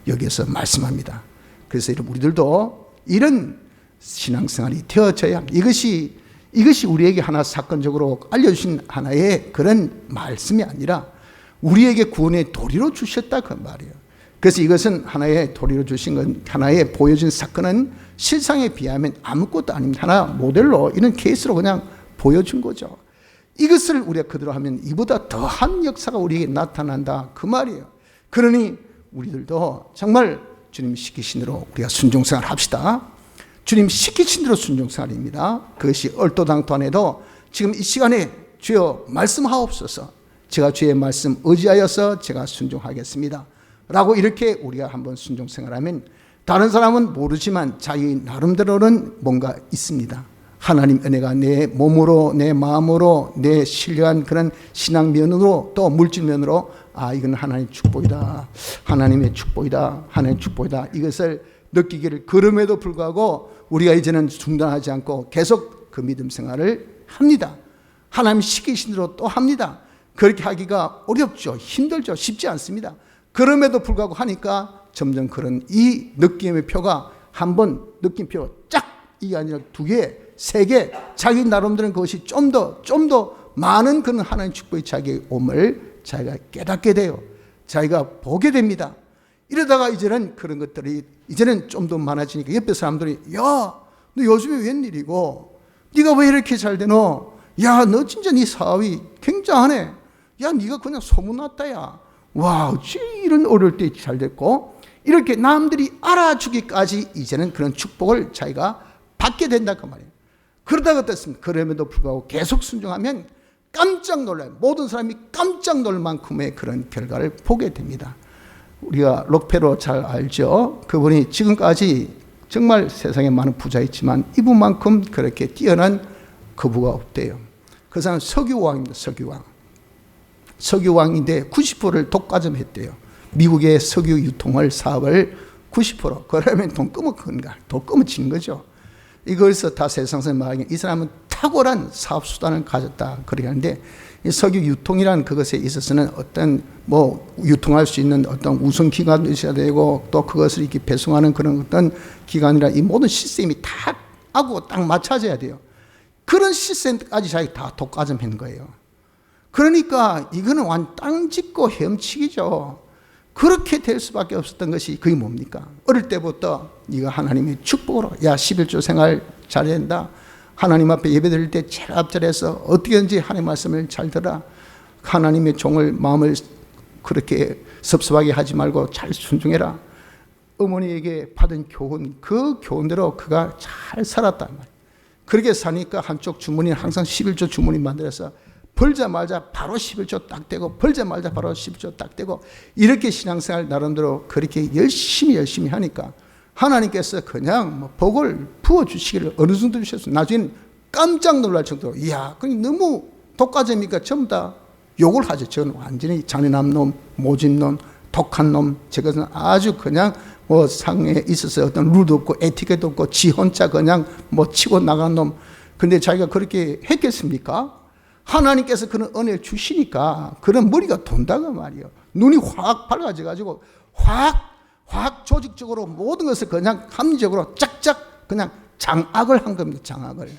여기에서 말씀합니다. 그래서 우리들도 이런 신앙생활이 되어져야 합니다. 이것이 우리에게 하나 사건적으로 알려주신 하나의 그런 말씀이 아니라 우리에게 구원의 도리로 주셨다 그 말이에요. 그래서 이것은 하나의 도리로 주신 건 하나의 보여준 사건은 실상에 비하면 아무것도 아닙니다. 하나 모델로 이런 케이스로 그냥 보여준 거죠. 이것을 우리가 그대로 하면 이보다 더한 역사가 우리에게 나타난다 그 말이에요. 그러니 우리들도 정말 주님 시키신 대로 우리가 순종생활 합시다. 주님 시키신 대로 순종생활입니다. 그것이 얼토당토 안 해도 지금 이 시간에 주여 말씀하옵소서. 제가 주의 말씀 의지하여서 제가 순종하겠습니다 라고 이렇게 우리가 한번 순종생활하면 다른 사람은 모르지만 자기 나름대로는 뭔가 있습니다. 하나님 은혜가 내 몸으로 내 마음으로 내 신령한 그런 신앙면으로 또 물질면으로 이건 하나님의 축복이다. 하나님의 축복이다. 하나님의 축복이다. 이것을 느끼기를 그럼에도 불구하고 우리가 이제는 중단하지 않고 계속 그 믿음 생활을 합니다. 하나님 시키신 대로 또 합니다. 그렇게 하기가 어렵죠. 힘들죠. 쉽지 않습니다. 그럼에도 불구하고 하니까 점점 그런 이 느낌의 표가 한 번 느낌표 쫙 이게 아니라 두 개, 세 개 자기 나름대로 그것이 좀 더 많은 그런 하나님의 축복이 자기의 옴을 자기가 깨닫게 돼요. 자기가 보게 됩니다. 이러다가 이제는 그런 것들이 이제는 좀 더 많아지니까 옆에 사람들이 야, 너 요즘에 웬일이고 네가 왜 이렇게 잘 되노? 야, 너 진짜 네 사업이 굉장하네. 야, 네가 그냥 소문났다 야. 와, 어찌 이런 어려울 때 잘 됐고 이렇게 남들이 알아주기까지 이제는 그런 축복을 자기가 받게 된다 그 말이에요. 그러다가 어떻습니까? 그럼에도 불구하고 계속 순종하면 깜짝 놀라요. 모든 사람이 깜짝 놀 만큼의 그런 결과를 보게 됩니다. 우리가 록페로 잘 알죠. 그분이 지금까지 정말 세상에 많은 부자있지만 이분만큼 그렇게 뛰어난 거부가 없대요. 그 사람은 석유왕입니다. 석유왕인데 90%를 독과점했대요. 미국의 석유 유통을 사업을 90% 그러면 돈 끊어건가? 돈 끊어진 거죠. 이거에서 다 세상에서 말하기에 이 사람은 탁월한 사업 수단을 가졌다 그렇게 하는데 이 석유 유통이라는 그것에 있어서는 어떤 유통할 수 있는 어떤 우선 기관도 있어야 되고 또 그것을 이렇게 배송하는 그런 어떤 기관이라 이 모든 시스템이 다 하고 딱 맞춰져야 돼요. 그런 시스템까지 자기 다 독과점한 거예요. 그러니까 이거는 완 땅 짚고 헤엄치기죠. 그렇게 될 수밖에 없었던 것이 그게 뭡니까? 어릴 때부터 네가 하나님의 축복으로 11조 생활 잘해야 된다. 하나님 앞에 예배 드릴 때 제일 앞절에서 어떻게든지 하나님의 말씀을 잘 들어라. 하나님의 종을 마음을 그렇게 섭섭하게 하지 말고 잘 순종해라. 어머니에게 받은 교훈, 그 교훈대로 그가 잘 살았단 말이에요. 그렇게 사니까 한쪽 주머니는 항상 11조 주머니 만들어서 벌자마자 바로 11조 딱 되고 벌자마자 바로 11조 딱 되고 이렇게 신앙생활 나름대로 그렇게 열심히 하니까 하나님께서 그냥 복을 부어주시기를 어느 정도 주셨어요. 나중에는 깜짝 놀랄 정도로 이야 그냥 너무 독과점이니까 전부 다 욕을 하죠. 저는 완전히 잔인한 놈, 모진 놈, 독한 놈. 저것은 아주 그냥 상에 있어서 어떤 룰도 없고 에티켓도 없고 지 혼자 그냥 치고 나간 놈. 근데 자기가 그렇게 했겠습니까? 하나님께서 그런 은혜를 주시니까 그런 머리가 돈다고 말이에요. 눈이 확 밝아져가지고 확 조직적으로 모든 것을 그냥 합리적으로 짝짝 그냥 장악을 한 겁니다. 장악을.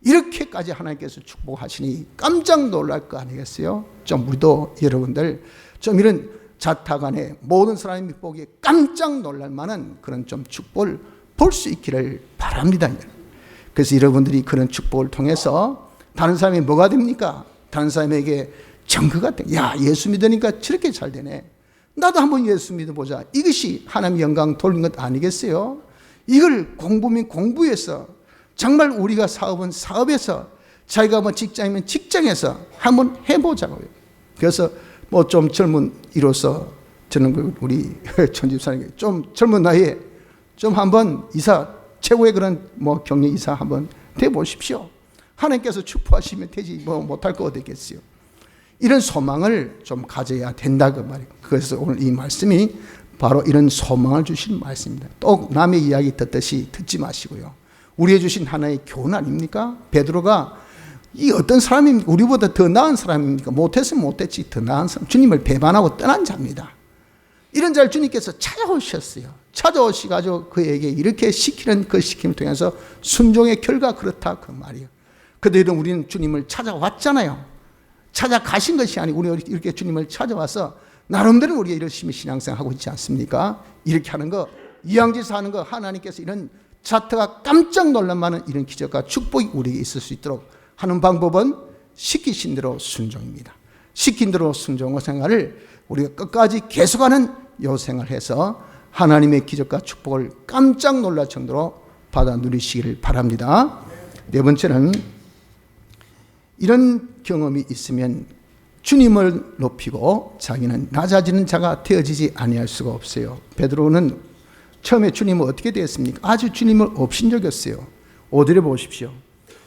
이렇게까지 하나님께서 축복하시니 깜짝 놀랄 거 아니겠어요? 좀 우리도 여러분들 좀 이런 자타간에 모든 사람이 보기에 깜짝 놀랄 만한 그런 좀 축복을 볼 수 있기를 바랍니다. 그래서 여러분들이 그런 축복을 통해서 다른 사람이 뭐가 됩니까? 다른 사람에게 증거가 돼. 야, 예수 믿으니까 저렇게 잘 되네. 나도 한번 예수 믿어보자. 이것이 하나님 영광 돌린 것 아니겠어요? 이걸 공부면 공부해서 정말 우리가 사업은 사업에서 자기가 직장이면 직장에서 한번 해보자고요. 그래서 좀 젊은 이로서 저는 우리 전집사님께 좀 젊은 나이에 좀 한번 이사 최고의 그런 경리 이사 한번 돼 보십시오. 하나님께서 축복하시면 되지 못할 거 어디겠어요. 이런 소망을 좀 가져야 된다고 말이에요. 그래서 오늘 이 말씀이 바로 이런 소망을 주신 말씀입니다. 또 남의 이야기 듣듯이 듣지 마시고요. 우리에 주신 하나의 교훈 아닙니까? 베드로가 이 어떤 사람입니까? 우리보다 더 나은 사람입니까? 못했으면 못했지 더 나은 사람, 주님을 배반하고 떠난 자입니다. 이런 자를 주님께서 찾아오셨어요. 찾아오시가지고 그에게 이렇게 시키는 그 시킴을 통해서 순종의 결과 그렇다 그 말이에요. 그대로 우리는 주님을 찾아왔잖아요. 찾아가신 것이 아니고 우리가 이렇게 주님을 찾아와서 나름대로 우리가 열심히 신앙생활하고 있지 않습니까? 이렇게 하는 거, 이왕지서 하는 거, 하나님께서 이런 차트가 깜짝 놀랄만한 이런 기적과 축복이 우리에게 있을 수 있도록 하는 방법은 시키신 대로 순종입니다. 시킨 대로 순종 생활을 우리가 끝까지 계속하는 요 생활해서 하나님의 기적과 축복을 깜짝 놀랄 정도로 받아 누리시기를 바랍니다. 네 번째는 이런 경험이 있으면 주님을 높이고 자기는 낮아지는 자가 되어지지 아니할 수가 없어요. 베드로는 처음에 주님을 어떻게 되었습니까? 아주 주님을 업신여겼어요. 5절에 보십시오.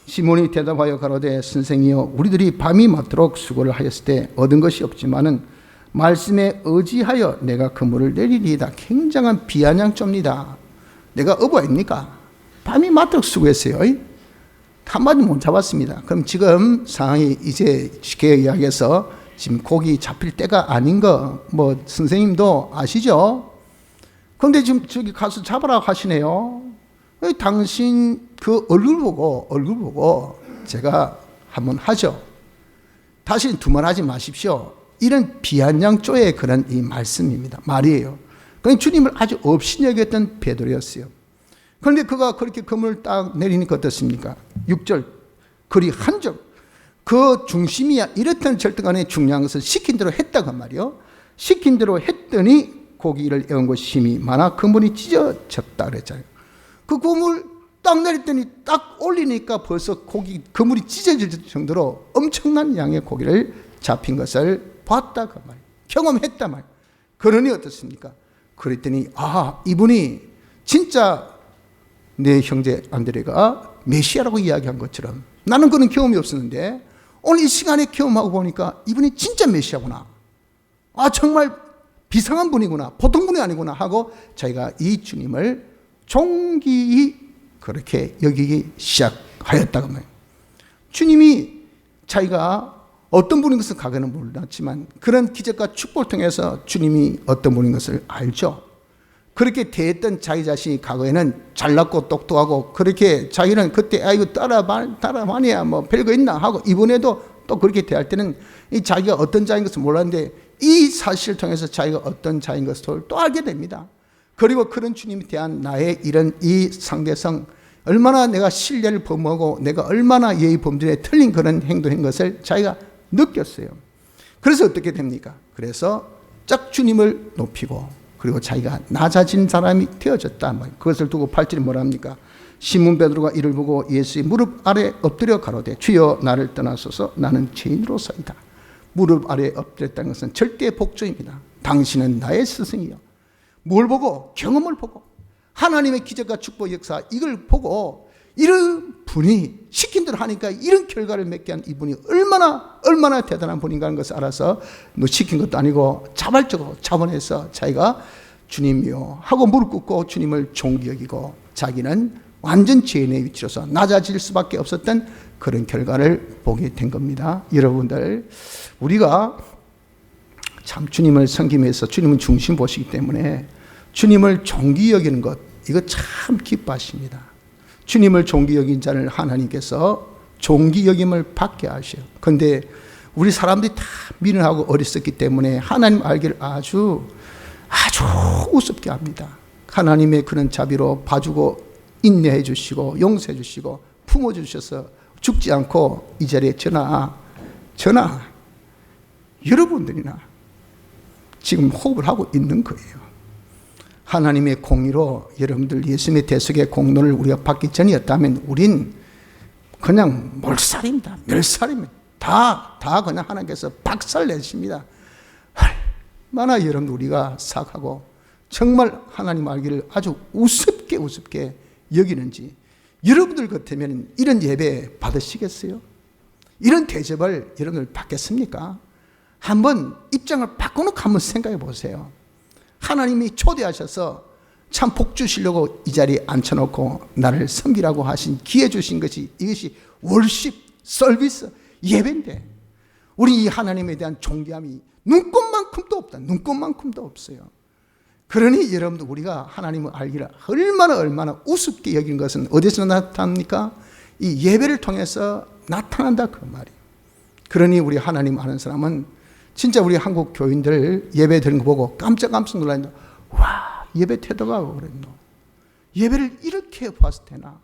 시몬이 대답하여 가로되 선생이여 우리들이 밤이 맞도록 수고를 하였을 때 얻은 것이 없지만은 말씀에 의지하여 내가 그물을 내리리이다. 굉장한 비아냥조입니다. 내가 어부입니까? 밤이 맞도록 수고했어요. 한 마디 못 잡았습니다. 그럼 지금 상황이 이제 쉽게 이야기해서 지금 고기 잡힐 때가 아닌 거 뭐 선생님도 아시죠? 그런데 지금 저기 가서 잡으라고 하시네요. 당신 그 얼굴 보고 제가 한번 하죠. 다시 두말하지 마십시오. 이런 비아냥조의 그런 이 말씀입니다. 말이에요. 그러니까 주님을 아주 업신여겼던 베드로였어요. 그런데 그가 그렇게 그물을 딱 내리니까 어떻습니까? 6절 그리 한 점 그 중심이야 이렇던 절대간에 중요한 것을 시킨 대로 했다고 말이요. 시킨 대로 했더니 고기를 애운 것이 힘이 많아 그물이 찢어졌다 그랬잖아요. 그 그물 딱 내렸더니 딱 올리니까 벌써 그물이 찢어질 정도로 엄청난 양의 고기를 잡힌 것을 봤다 그 말이에요. 경험했단 말이에요. 그러니 어떻습니까? 그랬더니 이분이 진짜 내 형제 안드레가 메시아라고 이야기한 것처럼 나는 그런 경험이 없었는데 오늘 이 시간에 경험하고 보니까 이분이 진짜 메시아구나. 정말 비상한 분이구나. 보통 분이 아니구나 하고 자기가 이 주님을 존귀히 그렇게 여기기 시작하였다고 말이에요. 주님이 자기가 어떤 분인 것을 과거는 몰랐지만 그런 기적과 축복을 통해서 주님이 어떤 분인 것을 알죠. 그렇게 대했던 자기 자신이 과거에는 잘났고 똑똑하고 그렇게 자기는 그때 이거 따라만이야 뭐 별거 있나 하고 이번에도 또 그렇게 대할 때는 이 자기가 어떤 자인 것을 몰랐는데 이 사실을 통해서 자기가 어떤 자인 것을 또 알게 됩니다. 그리고 그런 주님에 대한 나의 이런 이 상대성 얼마나 내가 신뢰를 범하고 내가 얼마나 예의 범절에 틀린 그런 행동인 것을 자기가 느꼈어요. 그래서 어떻게 됩니까? 그래서 짝 주님을 높이고 그리고 자기가 낮아진 사람이 되어졌다. 그것을 두고 8절이 뭐랍니까? 시몬 베드로가 이를 보고 예수의 무릎 아래 엎드려 가로되 주여 나를 떠나소서 나는 죄인으로서이다. 무릎 아래 엎드렸다는 것은 절대 복종입니다. 당신은 나의 스승이요. 뭘 보고? 경험을 보고 하나님의 기적과 축복 역사 이걸 보고 이런 분이 시킨 대로 하니까 이런 결과를 맺게 한 이분이 얼마나 대단한 분인가 하는 것을 알아서 너 시킨 것도 아니고 자발적으로 자원해서 자기가 주님이요 하고 무릎 꿇고 주님을 존귀 여기고 자기는 완전 죄인의 위치로서 낮아질 수밖에 없었던 그런 결과를 보게 된 겁니다. 여러분들 우리가 참 주님을 섬기면서 주님은 중심 보시기 때문에 주님을 존귀 여기는 것 이거 참 기뻐하십니다. 주님을 존귀 여긴 자를 하나님께서 존귀 여김을 받게 하셔요. 그런데 우리 사람들이 다 미련하고 어리석기 때문에 하나님 알기를 아주 우습게 합니다. 하나님의 그런 자비로 봐주고 인내해 주시고 용서해 주시고 품어 주셔서 죽지 않고 이 자리에 저나 여러분들이나 지금 호흡을 하고 있는 거예요. 하나님의 공의로 여러분들 예수님의 대속의 공로를 우리가 받기 전이었다면 우린 그냥 몰살입니다. 멸살입니다. 다 그냥 하나님께서 박살내십니다. 얼마나 여러분들 우리가 사악하고 정말 하나님 알기를 아주 우습게 여기는지 여러분들 같으면 이런 예배 받으시겠어요? 이런 대접을 여러분들 받겠습니까? 한번 입장을 바꿔놓고 한번 생각해 보세요. 하나님이 초대하셔서 참 복 주시려고 이 자리에 앉혀놓고 나를 섬기라고 하신 기회 주신 것이 이것이 월십, 서비스, 예배인데 우리 이 하나님에 대한 존경함이 눈꼽만큼도 없다. 눈꼽만큼도 없어요. 그러니 여러분들 우리가 하나님을 알기를 얼마나 우습게 여긴 것은 어디서 나타납니까? 이 예배를 통해서 나타난다 그 말이에요. 그러니 우리 하나님 아는 사람은 진짜 우리 한국 교인들 예배 드린 거 보고 깜짝 놀랐는데 와 예배 태도가 그랬노. 예배를 이렇게 봤을 때나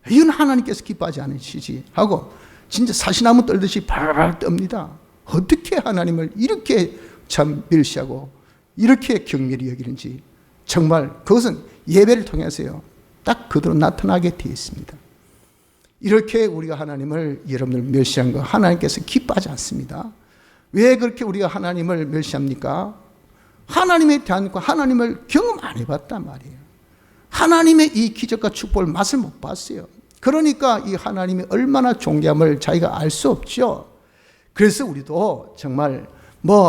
이건 하나님께서 기뻐하지 않으시지 하고 진짜 사시나무 떨듯이 발발 떱니다. 어떻게 하나님을 이렇게 참 멸시하고 이렇게 경멸히 여기는지 정말 그것은 예배를 통해서요 딱 그대로 나타나게 되어 있습니다. 이렇게 우리가 하나님을 여러분들 멸시한 거 하나님께서 기뻐하지 않습니다. 왜 그렇게 우리가 하나님을 멸시합니까? 하나님에 대한 거 하나님을 경험 안 해봤단 말이에요. 하나님의 이 기적과 축복을 맛을 못 봤어요. 그러니까 이 하나님이 얼마나 존귀함을 자기가 알 수 없죠. 그래서 우리도 정말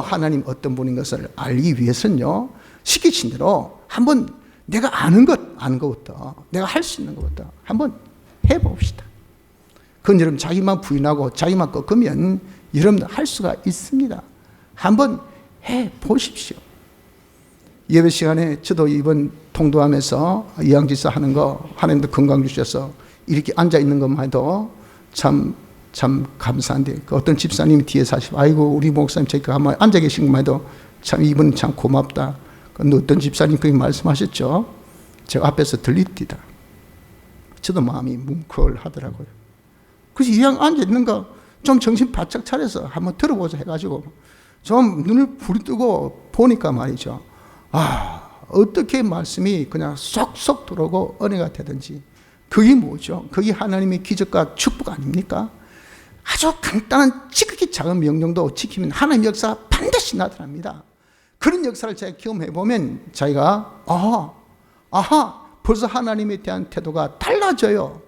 하나님 어떤 분인 것을 알기 위해서는요 시키신 대로 한번 내가 아는 것부터 내가 할 수 있는 것부터 한번 해봅시다. 그건 여러분 자기만 부인하고 자기만 꺾으면 여러분들 할 수가 있습니다. 한번 해보십시오. 예배 시간에 저도 이번 통도하면서 이양지사 하는 거 하나님도 건강 주셔서 이렇게 앉아있는 것만 해도 참 감사한데 그 어떤 집사님이 뒤에 사시고 아이고 우리 목사님 저기 한번 앉아 계신 것만 해도 참 이분 참 고맙다. 근데 어떤 집사님 그렇게 말씀하셨죠. 제가 앞에서 들립니다. 저도 마음이 뭉클하더라고요. 그래서 이왕 앉아있는 거 좀 정신 바짝 차려서 한번 들어보자 해가지고 좀 눈을 부리뜨고 보니까 말이죠. 어떻게 말씀이 그냥 쏙쏙 들어오고 은혜가 되든지 그게 뭐죠? 그게 하나님의 기적과 축복 아닙니까? 아주 간단한 지극히 작은 명령도 지키면 하나님의 역사가 반드시 나타납니다. 그런 역사를 제가 경험해보면 자기가 벌써 하나님에 대한 태도가 달라져요.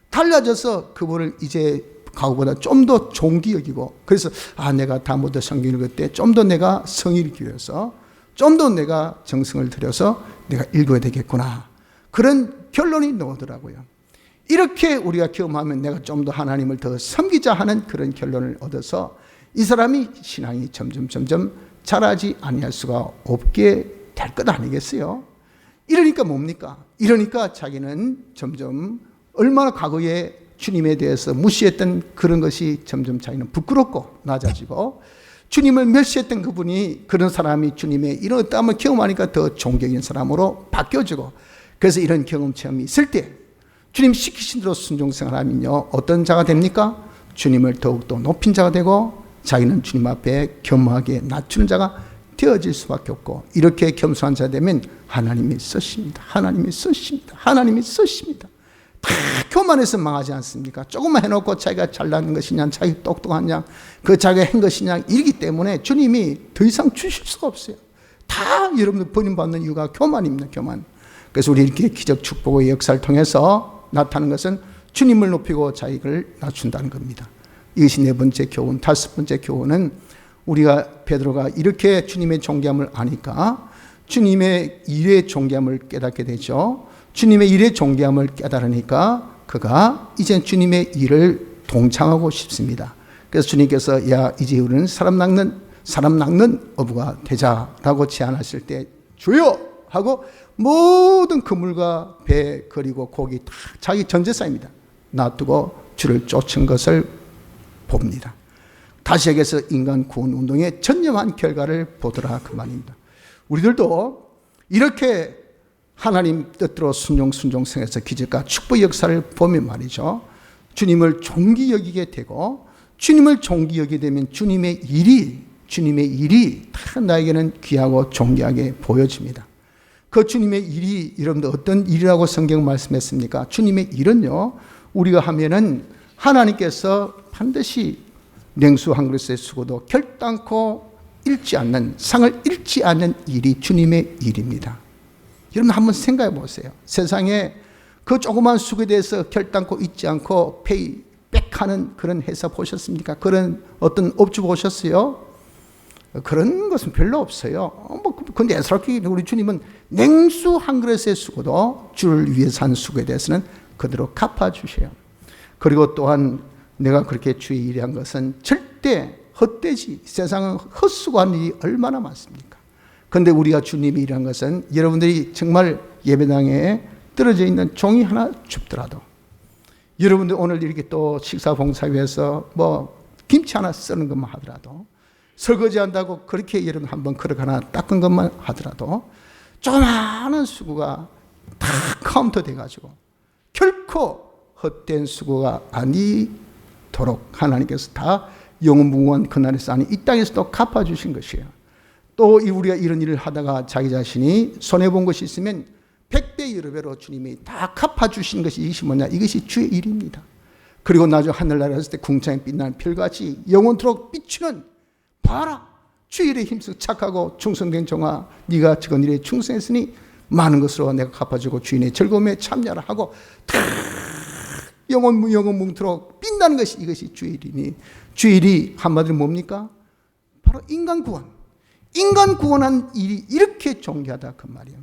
달라져서 그분을 이제 과거보다 좀 더 존귀 여기고 그래서 내가 다음부터 성경 읽을 때 좀 더 내가 성의를 기울여서 좀 더 내가 정성을 들여서 내가 읽어야 되겠구나. 그런 결론이 나오더라고요. 이렇게 우리가 경험하면 내가 좀 더 하나님을 더 섬기자 하는 그런 결론을 얻어서 이 사람이 신앙이 점점 자라지 아니할 수가 없게 될 것 아니겠어요? 이러니까 뭡니까? 이러니까 자기는 점점 얼마나 과거에 주님에 대해서 무시했던 그런 것이 점점 자기는 부끄럽고 낮아지고 주님을 멸시했던 그분이 그런 사람이 주님의 이런 어떠함을 경험하니까 더 존경인 사람으로 바뀌어지고 그래서 이런 경험 체험이 있을 때 주님 시키신 대로 순종생활하면요 어떤 자가 됩니까? 주님을 더욱더 높인 자가 되고 자기는 주님 앞에 겸허하게 낮추는 자가 되어질 수밖에 없고 이렇게 겸손한 자 되면 하나님이 쓰십니다. 하나님이 쓰십니다. 다 교만해서 망하지 않습니까? 조금만 해놓고 자기가 잘나는 것이냐 자기 똑똑하냐 그 자기가 한 것이냐 이기 때문에 주님이 더 이상 주실 수가 없어요. 다 여러분들 버림받는 이유가 교만입니다. 교만. 그래서 우리 이렇게 기적 축복의 역사를 통해서 나타나는 것은 주님을 높이고 자기를 낮춘다는 겁니다. 이것이 네 번째 교훈. 다섯 번째 교훈은 우리가 베드로가 이렇게 주님의 존귀함을 아니까 주님의 일의 존귀함을 깨닫게 되죠. 주님의 일의 존귀함을 깨달으니까 그가 이제 주님의 일을 동참하고 싶습니다. 그래서 주님께서 야 이제 우리는 사람 낚는 어부가 되자라고 제안하실 때 주여 하고 모든 그물과 배 그리고 고기 다 자기 전제사입니다. 놔두고 주를 쫓은 것을 봅니다. 다시 여기서 인간 구원 운동의 전념한 결과를 보더라 그 말입니다. 우리들도 이렇게 하나님 뜻대로 순종성에서 기적과 축복 역사를 보면 말이죠. 주님을 존귀 여기게 되고 주님을 존귀 여기게 되면 주님의 일이 다 나에게는 귀하고 존귀하게 보여집니다. 그 주님의 일이 여러분들 어떤 일이라고 성경 말씀했습니까? 주님의 일은요. 우리가 하면은 하나님께서 반드시 냉수 한 그릇의 수고도 결단코 잃지 않는 상을 잃지 않는 일이 주님의 일입니다. 여러분 한번 생각해 보세요. 세상에 그 조그만 수고에 대해서 결단코 잊지 않고 페이백하는 그런 회사 보셨습니까? 그런 어떤 업주 보셨어요? 그런 것은 별로 없어요. 근데 애스럽게 우리 주님은 냉수 한 그릇의 수고도 주를 위해서 한 수고에 대해서는 그대로 갚아주셔요. 그리고 또한 내가 그렇게 주의 일한 것은 절대 헛되지, 세상은 헛수고한 일이 얼마나 많습니까? 그런데 우리가 주님이 일한 것은 여러분들이 정말 예배당에 떨어져 있는 종이 하나 줍더라도, 여러분들 오늘 이렇게 또 식사 봉사위에서 김치 하나 쓰는 것만 하더라도, 설거지 한다고 그렇게 여러분 한번 그릇 하나 닦은 것만 하더라도 조그마한 수고가 다 카운터 돼가지고 결코 헛된 수고가 아니도록 하나님께서 다 영원무궁한 그날에서 아니 이 땅에서도 갚아주신 것이에요. 또 우리가 이런 일을 하다가 자기 자신이 손해본 것이 있으면 100배 여러 배로 주님이 다 갚아주신 것이, 이것이 뭐냐, 이것이 주의 일입니다. 그리고 나중에 하늘나라에 갔을 때 궁창에 빛나는 별같이 영원토록 비추는, 봐라 주의 일에 힘써 착하고 충성된 종아, 네가 적은 일에 충성했으니 많은 것으로 내가 갚아주고 주인의 즐거움에 참여를 하고 영원무궁토록 빛나는 것이, 이것이 주의 일이니, 주의 일이 한마디로 뭡니까? 바로 인간 구원. 인간 구원한 일이 이렇게 존귀하다 그 말이에요.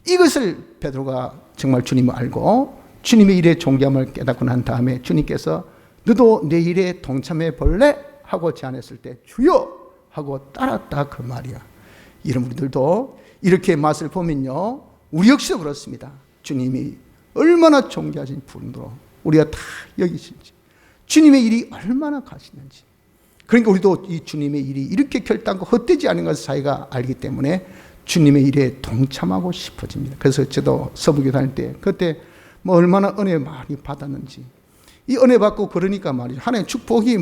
이것을 베드로가 정말 주님을 알고 주님의 일에 존귀함을 깨닫고 난 다음에 주님께서 너도 내 일에 동참해 볼래? 하고 제안했을 때 주여! 하고 따랐다 그 말이야. 이런 우리들도 이렇게 맛을 보면요, 우리 역시도 그렇습니다. 주님이 얼마나 존귀하신 분으로 우리가 다 여기신지, 주님의 일이 얼마나 가시는지. 그러니까 우리도 이 주님의 일이 이렇게 결단코 헛되지 않은 것을 자기가 알기 때문에 주님의 일에 동참하고 싶어집니다. 그래서 저도 서부교 다닐 때 그때 얼마나 은혜 많이 받았는지, 이 은혜 받고 그러니까 말이죠, 하나님의 축복이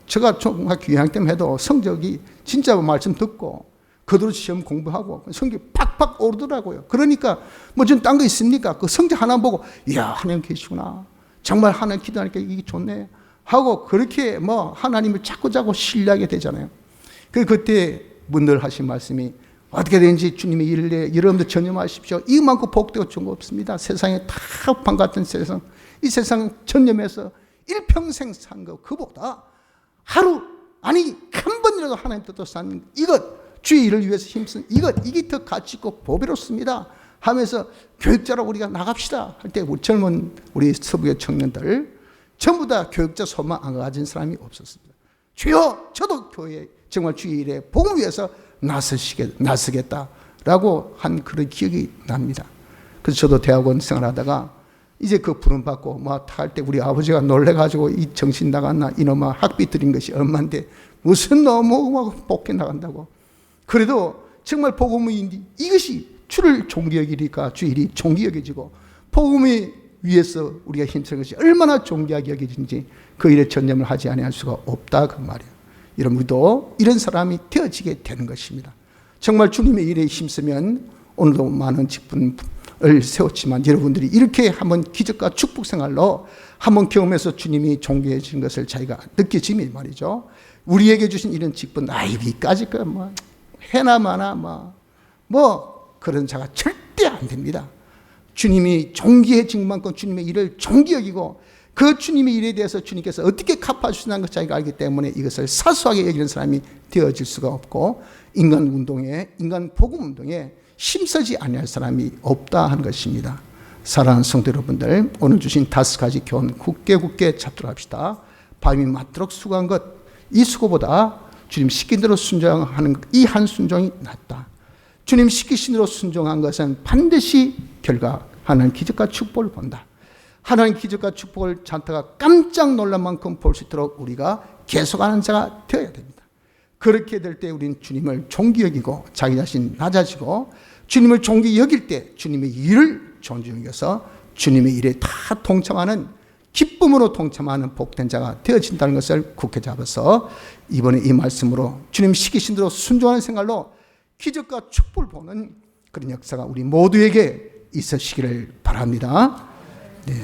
제가 중학교 2학년 때만 해도 성적이 진짜 말씀 듣고 그대로 시험 공부하고 성적이 팍팍 오르더라고요. 그러니까 전 딴 거 있습니까? 그 성적 하나 보고 이야, 하나님 계시구나, 정말 하나님 기도하니까 이게 좋네 하고 그렇게 하나님을 자꾸 신뢰하게 되잖아요. 그때 늘 하신 말씀이, 어떻게 되는지 주님의 일에 여러분들 전념하십시오. 이만큼 복되고 좋은 거 없습니다. 세상에 다 판 같은 세상, 이 세상 전념해서 일평생 산 거 그보다 하루, 아니 한 번이라도 하나님 뜻대로 산 이것, 주의 일을 위해서 힘쓴 이게 더 가치 있고 보배롭습니다 하면서 교육자로 우리가 나갑시다 할 때 우리 젊은 우리 서부의 청년들 전부 다 교육자 소망 안 가진 사람이 없었습니다. 주여, 저도 교회에 정말 주의 일에 복음을 위해서 나서겠다라고 한 그런 기억이 납니다. 그래서 저도 대학원 생활하다가 이제 그 부름 받고 할 때 우리 아버지가 놀래가지고 이 정신 나갔나, 이놈아 학비 드린 것이 얼마인데 무슨 너무 복게 나간다고. 그래도 정말 복음이 이것이 주를 존귀 여기니까 주 일이 존귀 여겨지고, 복음이 위해서 우리가 힘쓰는 것이 얼마나 존귀하게 여겨진지 그 일에 전념을 하지 아니할 수가 없다 그 말이에요. 이런 우리도 이런 사람이 되어지게 되는 것입니다. 정말 주님의 일에 힘쓰면 오늘도 많은 직분을 세웠지만 여러분들이 이렇게 한번 기적과 축복 생활로 한번 경험해서 주님이 존귀해진 것을 자기가 느껴지면 말이죠, 우리에게 주신 이런 직분, 여기까지 해나 마나 그런 자가 절대 안 됩니다. 주님이 존귀해진 만큼 주님의 일을 존귀 여기고 그 주님의 일에 대해서 주님께서 어떻게 갚아주시는 것 자기가 알기 때문에 이것을 사소하게 여기는 사람이 되어질 수가 없고, 인간 복음 운동에 힘쓰지 아니할 사람이 없다 하는 것입니다. 사랑하는 성도 여러분들, 오늘 주신 5가지 교훈 굳게 잡도록 합시다. 밤이 맞도록 수고한 것, 이 수고보다 주님 시킨 대로 순종하는 이 한 순종이 낫다. 주님 시키신 대로 순종한 것은 반드시 하나님 기적과 축복을 본다. 하나님 기적과 축복을 잔타가 깜짝 놀랄 만큼 볼 수 있도록 우리가 계속하는 자가 되어야 됩니다. 그렇게 될 때 우리는 주님을 존귀 여기고 자기 자신 낮아지고, 주님을 존귀 여길 때 주님의 일을 존중히 여겨서 주님의 일에 다 동참하는, 기쁨으로 동참하는 복된 자가 되어진다는 것을 굳게 잡아서 이번에 이 말씀으로 주님 시키신 대로 순종하는 생활로 기적과 축복을 보는 그런 역사가 우리 모두에게 있으시기를 바랍니다. 네.